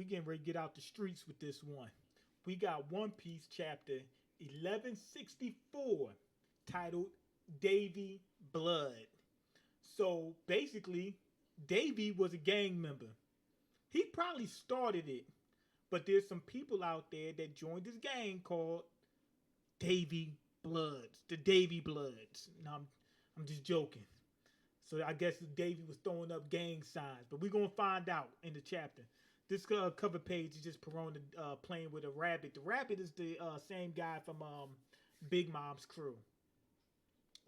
We getting ready to get out the streets with this one. We got One Piece chapter 1164 titled Davy Blood. So basically, Davy was a gang member. He probably started it, but there's some people out there that joined this gang called Davy Bloods, the Davy Bloods. No, I'm just joking. So I guess Davy was throwing up gang signs, but we're gonna find out in the chapter. This cover page is just Perona playing with a rabbit. The rabbit is the same guy from Big Mom's crew.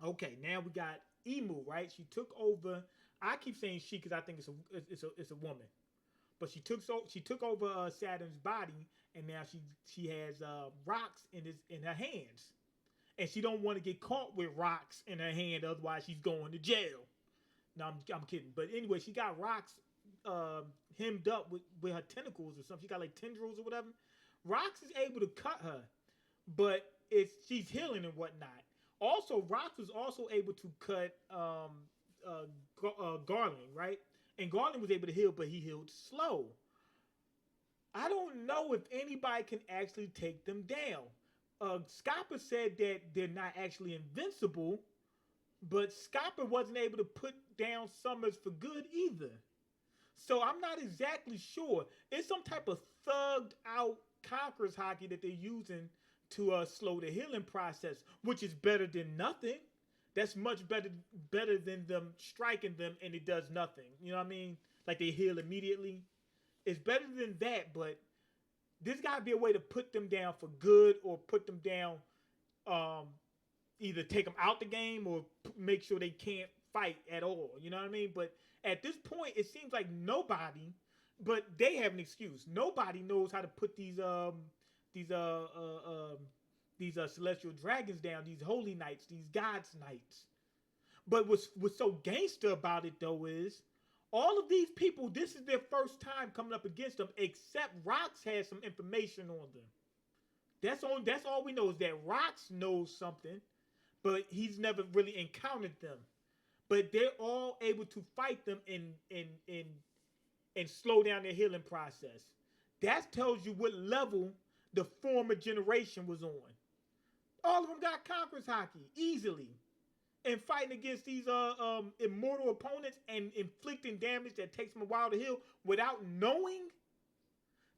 Okay, now we got Emu, right? She took over. I keep saying she because I think it's a woman, but she took over Saturn's body, and now she has rocks in her hands, and she don't want to get caught with rocks in her hand, otherwise she's going to jail. No, I'm kidding. But anyway, she got rocks hemmed up with her tentacles or something. She got like tendrils or whatever. Rocks is able to cut her, but she's healing and whatnot. Also, Rocks was also able to cut Garland, right? And Garland was able to heal, but he healed slow. I don't know if anybody can actually take them down. Scopper said that they're not actually invincible, but Scopper wasn't able to put down Summers for good either. So I'm not exactly sure. It's some type of thugged out Conquerors hockey that they're using to slow the healing process, which is better than nothing. That's much better than them striking them and it does nothing. You know what I mean? Like they heal immediately. It's better than that, but there's got to be a way to put them down for good or put them down, um, either take them out the game or make sure they can't fight at all. You know what I mean? But at this point, it seems like nobody, but they have an excuse. Nobody knows how to put these celestial dragons down, these holy knights, these gods knights. But what's so gangster about it though is all of these people, this is their first time coming up against them, except Rox has some information on them. That's all we know is that Rox knows something, but he's never really encountered them. But they're all able to fight them and slow down their healing process. That tells you what level the former generation was on. All of them got Conquerors hockey easily, and fighting against these immortal opponents and inflicting damage that takes them a while to heal without knowing.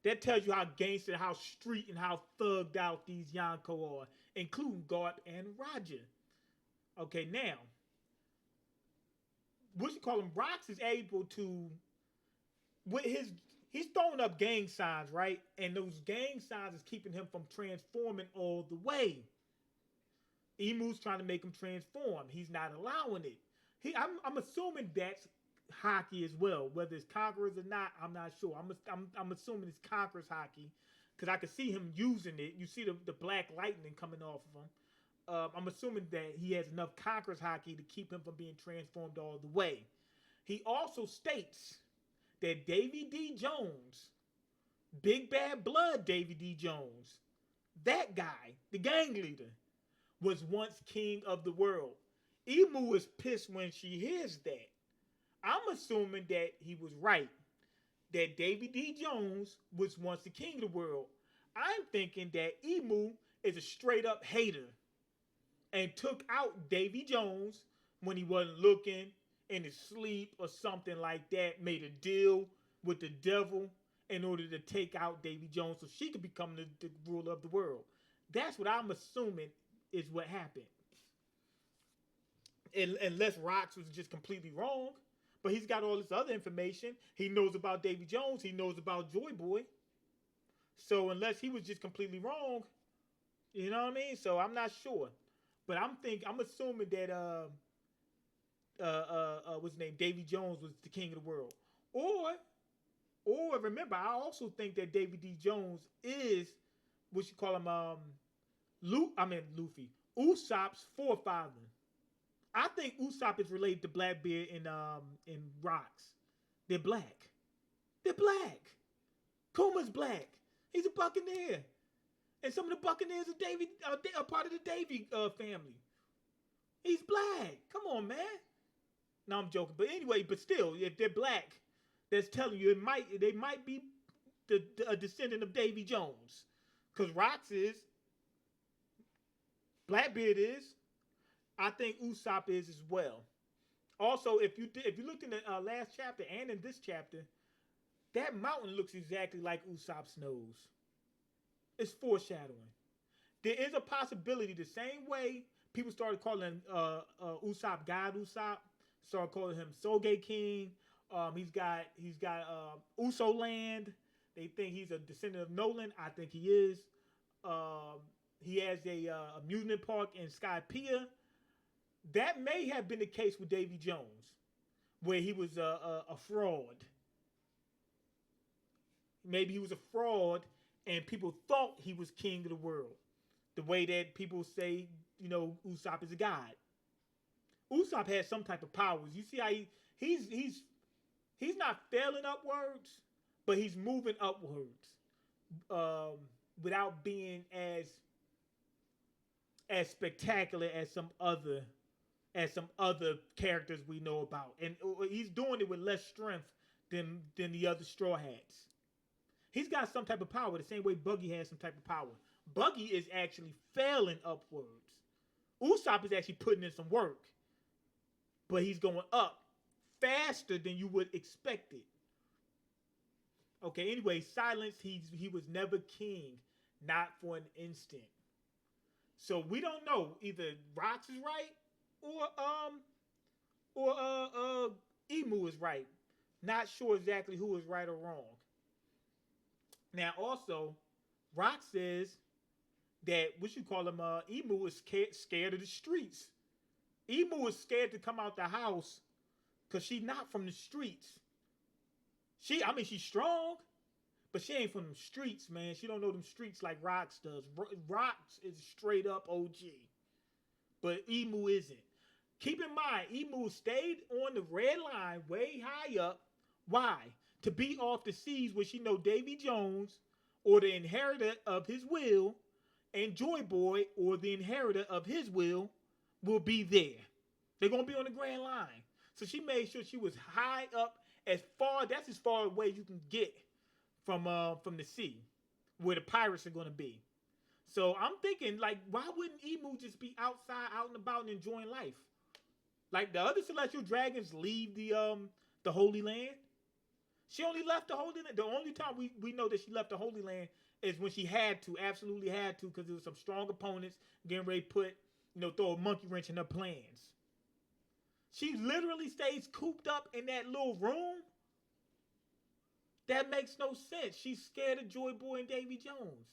That tells you how gangster, how street, and how thugged out these Yonko are, including Garp and Roger. Okay, now, what you call him? Rox is able to, with he's throwing up gang signs, right? And those gang signs is keeping him from transforming all the way. Emu's trying to make him transform. He's not allowing it. I'm assuming that's hockey as well. Whether it's Conquerors or not, I'm not sure. I'm assuming it's Conquerors hockey because I could see him using it. You see the black lightning coming off of him. I'm assuming that he has enough Conquerors hockey to keep him from being transformed all the way. He also states that Davy D. Jones, Big Bad Blood Davy D. Jones, that guy, the gang leader, was once king of the world. Emu is pissed when she hears that. I'm assuming that he was right. That Davy D. Jones was once the king of the world. I'm thinking that Emu is a straight up hater and took out Davy Jones when he wasn't looking, in his sleep or something like that, made a deal with the devil in order to take out Davy Jones so she could become the ruler of the world. That's what I'm assuming is what happened. Unless Rox was just completely wrong. But he's got all this other information. He knows about Davy Jones. He knows about Joy Boy. So unless he was just completely wrong, you know what I mean? So I'm not sure. But I'm assuming that what's his name? Davy Jones was the king of the world. Or remember, I also think that Davy D. Jones is what you call him Luffy. Usopp's forefather. I think Usopp is related to Blackbeard in Rocks. They're black. They're black. Kuma's black. He's a Buccaneer. And some of the Buccaneers are part of the Davy family. He's black. Come on, man. No, I'm joking. But anyway, but still, if they're black, that's telling you they might be a descendant of Davy Jones, because Rox is, Blackbeard is. I think Usopp is as well. Also, if you looked in the last chapter and in this chapter, that mountain looks exactly like Usopp's nose. It's foreshadowing. There is a possibility the same way people started calling Usopp God Usopp, started calling him Soge King. He's got Uso Land. They think he's a descendant of Nolan. I think he is. He has a amusement park in Skypiea. That may have been the case with Davy Jones, where he was a fraud. Maybe he was a fraud, and people thought he was king of the world. The way that people say, Usopp is a god. Usopp has some type of powers. You see how he's not failing upwards, but he's moving upwards without being as spectacular as some other characters we know about, and he's doing it with less strength than the other Straw Hats. He's got some type of power, the same way Buggy has some type of power. Buggy is actually failing upwards. Usopp is actually putting in some work, but he's going up faster than you would expect it. Okay, anyway, Silence, he was never king, not for an instant. So we don't know, either Rox is right or Emu is right. Not sure exactly who is right or wrong. Now, also, Rock says that Emu is scared of the streets. Emu is scared to come out the house because she's not from the streets. She's strong, but she ain't from the streets, man. She don't know them streets like Rox does. Rox is straight up OG, but Emu isn't. Keep in mind, Emu stayed on the red line way high up. Why? To be off the seas where she know Davy Jones or the inheritor of his will and Joy Boy or the inheritor of his will be there. They're going to be on the Grand Line. So she made sure she was high up, that's as far away you can get from the sea where the pirates are going to be. So I'm thinking, like, why wouldn't Emu just be outside, out and about and enjoying life? Like the other celestial dragons leave the Holy Land. She only left the Holy Land. The only time we know that she left the Holy Land is when she absolutely had to, because there was some strong opponents getting ready to throw a monkey wrench in her plans. She literally stays cooped up in that little room. That makes no sense. She's scared of Joy Boy and Davy Jones.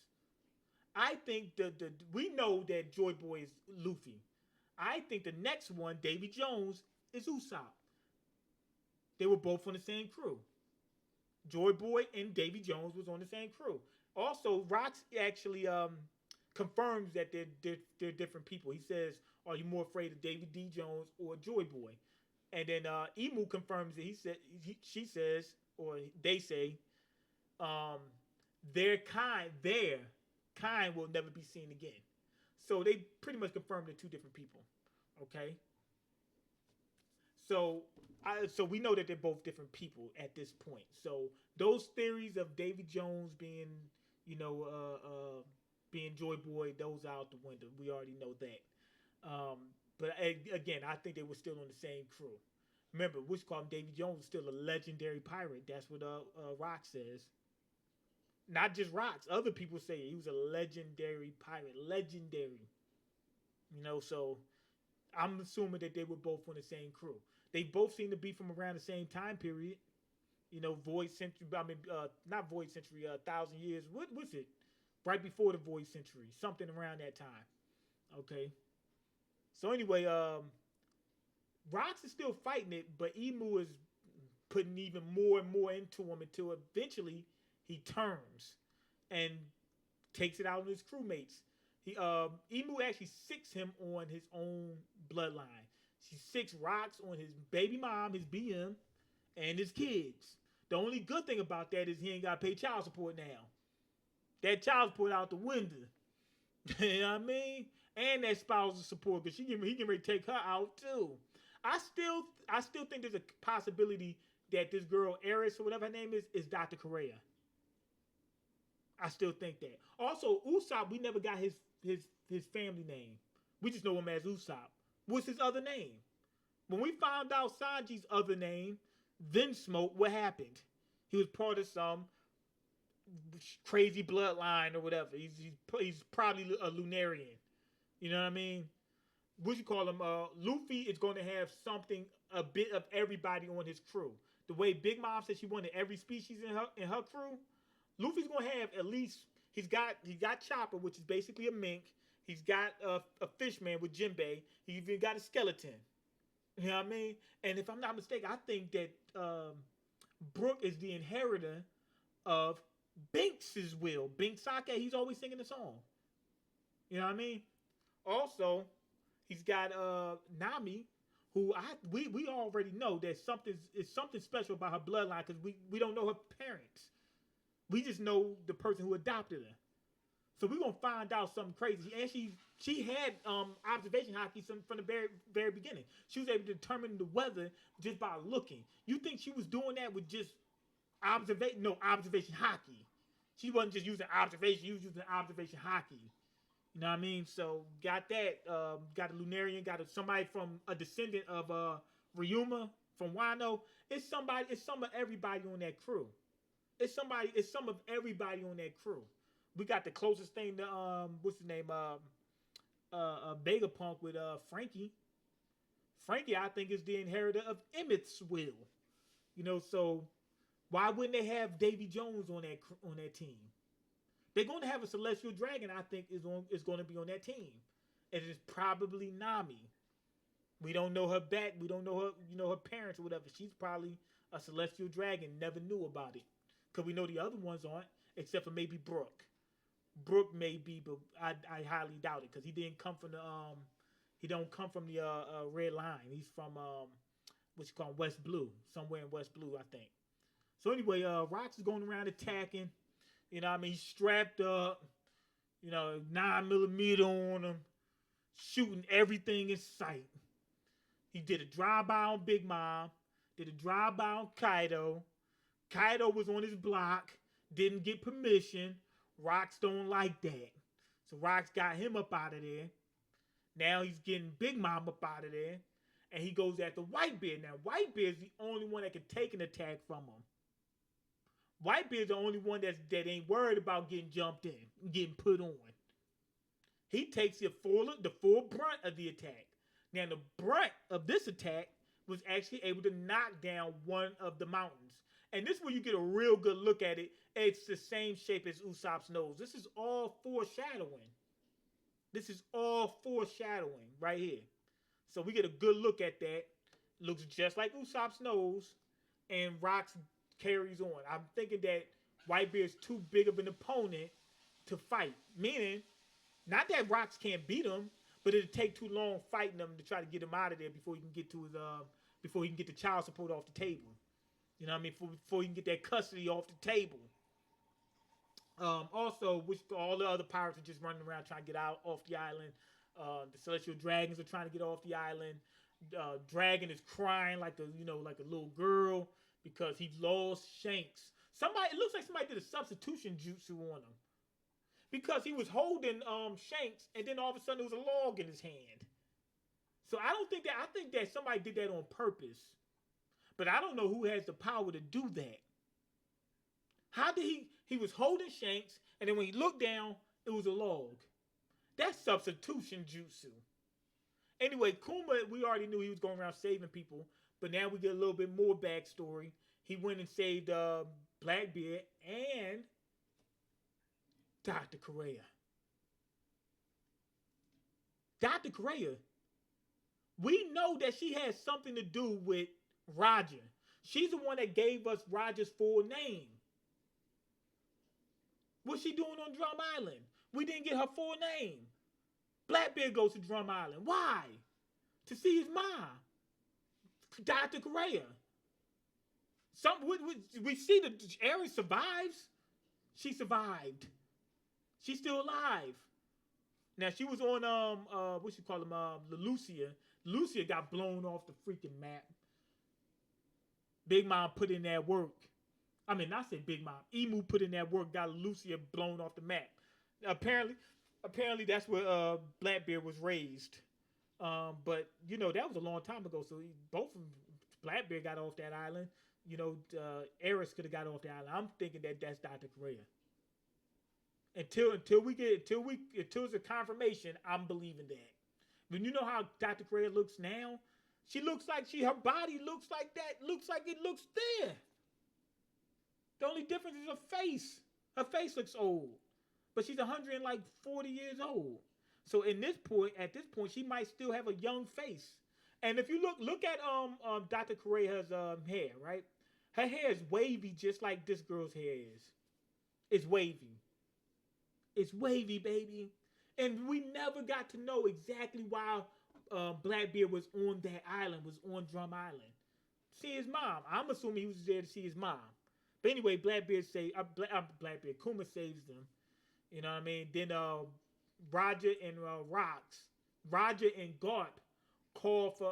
I think we know that Joy Boy is Luffy. I think the next one, Davy Jones, is Usopp. They were both on the same crew. Joy Boy and Davy Jones was on the same crew. Also, Rox actually confirms that they're different people. He says, "Are you more afraid of Davy D. Jones or Joy Boy?" And then Emu confirms it. She says, or they say, their kind will never be seen again. So they pretty much confirmed they're two different people. Okay. So we know that they're both different people at this point. So those theories of Davy Jones being, being Joy Boy, those are out the window. We already know that. But again, I think they were still on the same crew. Remember, which called him Davy Jones was still a legendary pirate. That's what Rock says. Not just Rox. Other people say he was a legendary pirate. Legendary. So I'm assuming that they were both on the same crew. They both seem to be from around the same time period. Void Century. Not Void Century. 1,000 years. What was it? Right before the Void Century. Something around that time. Okay. So anyway, Rox is still fighting it, but Emu is putting even more and more into him until eventually he turns and takes it out on his crewmates. Emu actually sicks him on his own bloodline. She sicks Rox on his baby mom, his BM, and his kids. The only good thing about that is he ain't got to pay child support now. That child support out the window. You know what I mean? And that spousal support, because he can ready to take her out too. I still think there's a possibility that this girl, Eris or whatever her name is Dr. Correa. I still think that. Also, Usopp, we never got his his family name. We just know him as Usopp. What's his other name? When we found out Sanji's other name, then Smoke, what happened? He was part of some crazy bloodline or whatever. He's probably a Lunarian. You know what I mean? What you call him? Luffy is going to have something, a bit of everybody on his crew. The way Big Mom said she wanted every species in her crew, Luffy's going to have at least. He got Chopper, which is basically a mink. He's got a fishman with Jinbei. He even got a skeleton. You know what I mean? And if I'm not mistaken, I think that Brook is the inheritor of Binks's will. Binks Sake, he's always singing the song. You know what I mean? Also, he's got Nami, who we already know that something special about her bloodline because we don't know her parents. We just know the person who adopted her. So we're gonna find out something crazy. And she had observation hockey from the very beginning. She was able to determine the weather just by looking. You think she was doing that with just observation hockey? She wasn't just using observation. She was using observation hockey. You know what I mean? So got that. Got a Lunarian. Got somebody from a descendant of Ryuma from Wano. It's some of everybody on that crew. It's some of everybody on that crew. We got the closest thing to what's his name? Vegapunk with Frankie. Frankie, I think, is the inheritor of Emmett's will. You know, so why wouldn't they have Davy Jones on that team? They're going to have a Celestial Dragon. I think is going to be on that team. It is probably Nami. We don't know her back. We don't know her parents or whatever. She's probably a Celestial Dragon. Never knew about it because we know the other ones aren't, except for maybe Brook. Brook may be, but I highly doubt it because he didn't come from the he don't come from the Red Line. He's from what you call West Blue, somewhere in West Blue, I think. So anyway, Rox is going around attacking. You know what I mean? He's strapped up. You know, 9mm on him, shooting everything in sight. He did a drive-by on Big Mom. Did a drive-by on Kaido. Kaido was on his block. Didn't get permission. Rox don't like that. So Rox got him up out of there. Now he's getting Big Mom up out of there. And he goes after Whitebeard. Now, Whitebeard's the only one that can take an attack from him. Whitebeard's the only one that ain't worried about getting jumped in, getting put on. He takes the full brunt of the attack. Now, the brunt of this attack was actually able to knock down one of the mountains. And this is where you get a real good look at it. It's the same shape as Usopp's nose. This is all foreshadowing. This is all foreshadowing right here. So we get a good look at that. Looks just like Usopp's nose. And Rox carries on. I'm thinking that Whitebeard's too big of an opponent to fight. Meaning, not that Rox can't beat him, but it'd take too long fighting him to try to get him out of there before he can get to his before he can get the child support off the table. You know what I mean? Before he can get that custody off the table. Also, which all the other pirates are just running around trying to get out off the island. The Celestial Dragons are trying to get off the island. Dragon is crying like a little girl because he lost Shanks. It looks like somebody did a substitution jutsu on him because he was holding Shanks, and then all of a sudden there was a log in his hand. So I think that somebody did that on purpose. But I don't know who has the power to do that. How did he was holding Shanks, and then when he looked down, it was a log. That's substitution jutsu. Anyway, Kuma, we already knew he was going around saving people, but now we get a little bit more backstory. He went and saved Blackbeard and Dr. Correa. Dr. Correa, we know that she has something to do with Roger. She's the one that gave us Roger's full name. What's she doing on Drum Island? We didn't get her full name. Blackbeard goes to Drum Island. Why? To see his mom, Dr. Correa. We see that Aerith survives. She survived. She's still alive. Now she was on what you call him, Lucia. Lucia got blown off the freaking map. Big Mom put in that work. I mean, I said Big Mom. Emu put in that work, got Lucia blown off the map. Apparently, apparently that's where Blackbeard was raised. But you know that was a long time ago. So both of them, Blackbeard got off that island. You know, Eris could have got off the island. I'm thinking that that's Dr. Correa. Until it's a confirmation, I'm believing that. When you know how Dr. Correa looks now, she looks like her body looks like that. Looks like it looks there. The only difference is her face. Her face looks old, but she's 140 years old. So at this point, she might still have a young face. And if you look at Dr. Correa's hair, right? Her hair is wavy, just like this girl's hair is. It's wavy. It's wavy, baby. And we never got to know exactly why Blackbeard was on that island, was on Drum Island. See his mom. I'm assuming he was there to see his mom. But anyway, Blackbeard, Kuma saves them. You know what I mean? Then Roger and Roger and Garp call for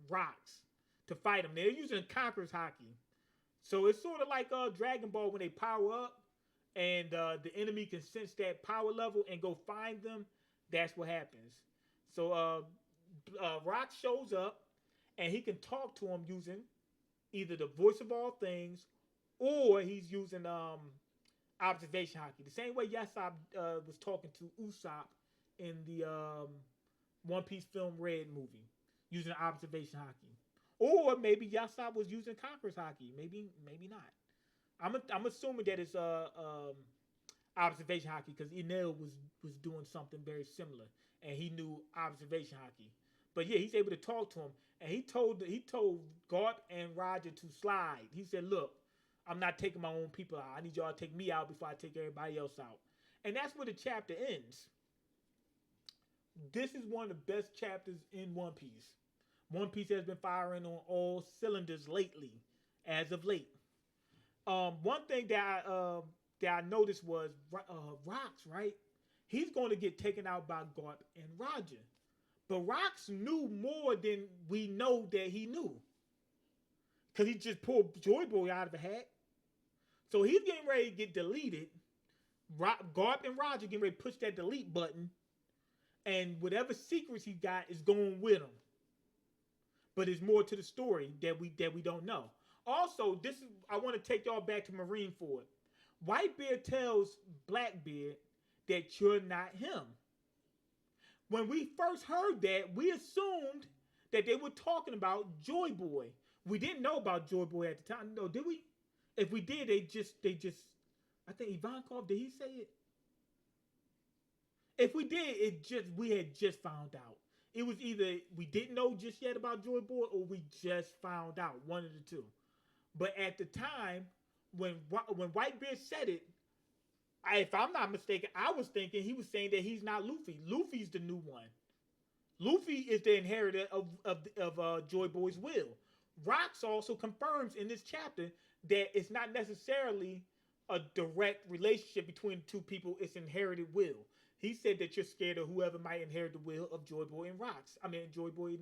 Rocks to fight him. They're using Conqueror's Hockey. So it's sort of like Dragon Ball when they power up and the enemy can sense that power level and go find them. That's what happens. So Rock shows up and he can talk to him using either the voice of all things or he's using observation hockey. The same way Yasab was talking to Usopp in the One Piece film Red movie, using observation hockey. Or maybe Yasab was using Conqueror's Hockey. Maybe not. I'm assuming that it's observation hockey because Enel was doing something very similar and he knew observation hockey. But yeah, he's able to talk to him and he told Garp and Roger to slide. He said, "Look, I'm not taking my own people out. I need y'all to take me out before I take everybody else out." And that's where the chapter ends. This is one of the best chapters in One Piece. One Piece has been firing on all cylinders lately, as of late. One thing that I noticed was Rocks, right? He's going to get taken out by Garp and Roger. But Rocks knew more than we know that he knew. Because he just pulled Joy Boy out of a hat. So he's getting ready to get deleted. Garp and Roger getting ready to push that delete button. And whatever secrets he got is going with him. But there's more to the story that we don't know. Also, I want to take y'all back to Marineford. Whitebeard tells Blackbeard that you're not him. When we first heard that, we assumed that they were talking about Joy Boy. We didn't know about Joy Boy at the time. No, did we? If we did, they just I think Ivankov, did he say it? If we did, we had just found out. It was either we didn't know just yet about Joy Boy or we just found out. One of the two. But at the time, when Whitebeard said it, if I'm not mistaken, I was thinking he was saying that he's not Luffy. Luffy's the new one. Luffy is the inheritor of Joy Boy's will. Rocks also confirms in this chapter that it's not necessarily a direct relationship between the two people. It's inherited will. He said that you're scared of whoever might inherit the will of Joy Boy and Rocks. I mean, Joy Boy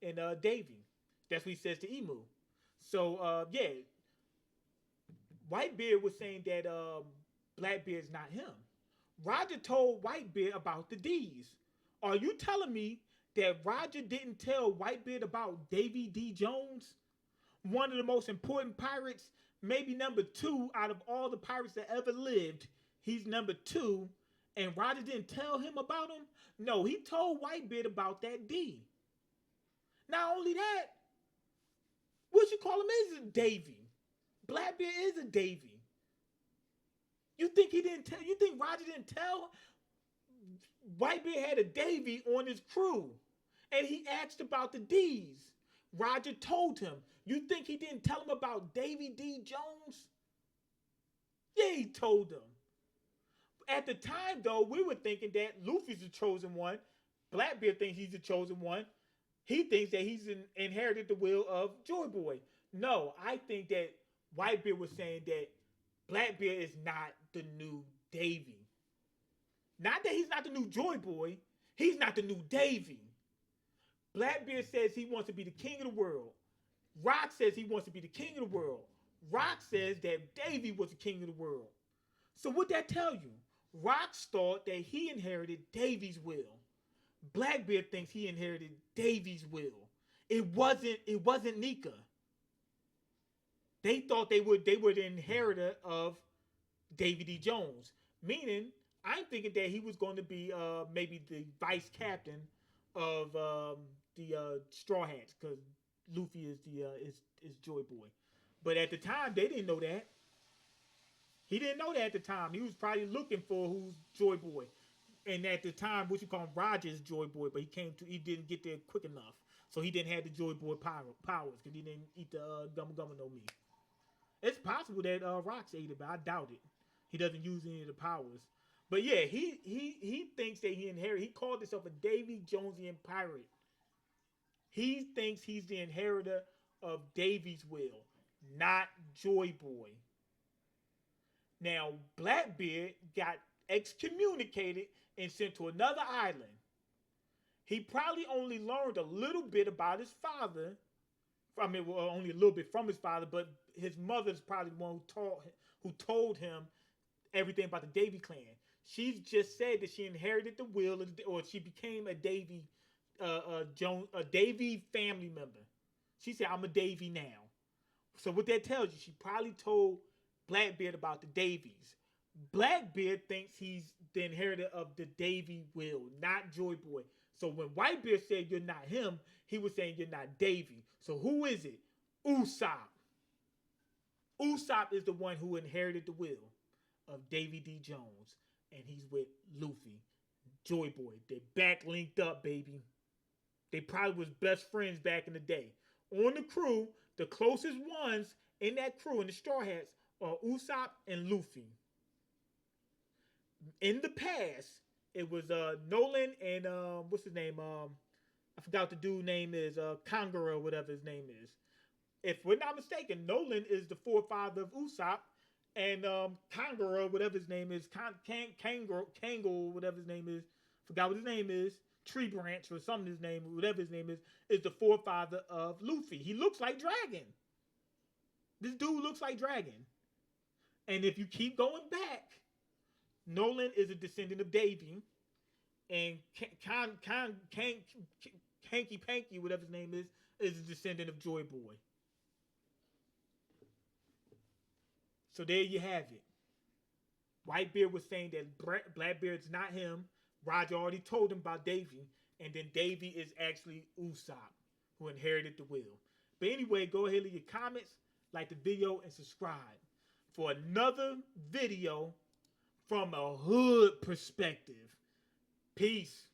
and Davy. That's what he says to Emu. So, yeah. Whitebeard was saying that Blackbeard's not him. Roger told Whitebeard about the D's. Are you telling me that Roger didn't tell Whitebeard about Davy D. Jones? One of the most important pirates, maybe number 2 out of all the pirates that ever lived. He's number 2. And Roger didn't tell him about him? No, he told Whitebeard about that D. Not only that, what you call him is a Davy. Blackbeard is a Davy. You think he didn't tell? You think Roger didn't tell? Whitebeard had a Davy on his crew, and he asked about the D's. Roger told him. You think he didn't tell him about Davy D. Jones? Yeah, he told him. At the time, though, we were thinking that Luffy's the chosen one. Blackbeard thinks he's the chosen one. He thinks that he's inherited the will of Joy Boy. No, I think that Whitebeard was saying that Blackbeard is not the new Davy. Not that he's not the new Joy Boy. He's not the new Davy. Blackbeard says he wants to be the king of the world. Rock says he wants to be the king of the world. Rock says that Davy was the king of the world. So what that tell you? Rock thought that he inherited Davy's will. Blackbeard thinks he inherited Davy's will. It wasn't Nika. They thought they were the inheritor of Davy D. Jones. Meaning, I'm thinking that he was going to be maybe the vice captain of the Straw Hats because Luffy is the is Joy Boy. But at the time, they didn't know that. He didn't know that at the time. He was probably looking for who's Joy Boy. And at the time, what you call him, Roger's Joy Boy, but he didn't get there quick enough. So he didn't have the Joy Boy powers because he didn't eat the Gumma Gumma no meat. It's possible that Rocks ate it, but I doubt it. He doesn't use any of the powers. But yeah, he thinks that he inherited. He called himself a Davy Jonesian pirate. He thinks he's the inheritor of Davy's will, not Joy Boy. Now, Blackbeard got excommunicated and sent to another island. He probably only learned a little bit about his father. I mean, well, only a little bit from his father, but his mother's probably the one who told him everything about the Davy clan. She's just said that she inherited the will, or she became a Davy, a Davy family member. She said, "I'm a Davy now." So what that tells you, she probably told Blackbeard about the Davies. Blackbeard thinks he's the inheritor of the Davy will, not Joy Boy. So when Whitebeard said you're not him, he was saying you're not Davy. So who is it? Usopp. Usopp is the one who inherited the will of Davy D. Jones. And he's with Luffy. Joy Boy. They back linked up, baby. They probably was best friends back in the day. On the crew, the closest ones in that crew, in the Straw Hats, are Usopp and Luffy. In the past, it was Nolan and what's his name? I forgot what the dude name is. Kangura, or whatever his name is. If we're not mistaken, Nolan is the forefather of Usopp, and Kangura, whatever his name is, Kango, whatever his name is, forgot what his name is. Tree Branch or something. His name, whatever his name is the forefather of Luffy. He looks like Dragon. This dude looks like Dragon. And if you keep going back, Nolan is a descendant of Davy, and Hanky Panky, whatever his name is a descendant of Joy Boy. So there you have it. Whitebeard was saying that Blackbeard's not him. Roger already told him about Davy, and then Davy is actually Usopp, who inherited the will. But anyway, go ahead and leave your comments, like the video, and subscribe for another video from a hood perspective. Peace.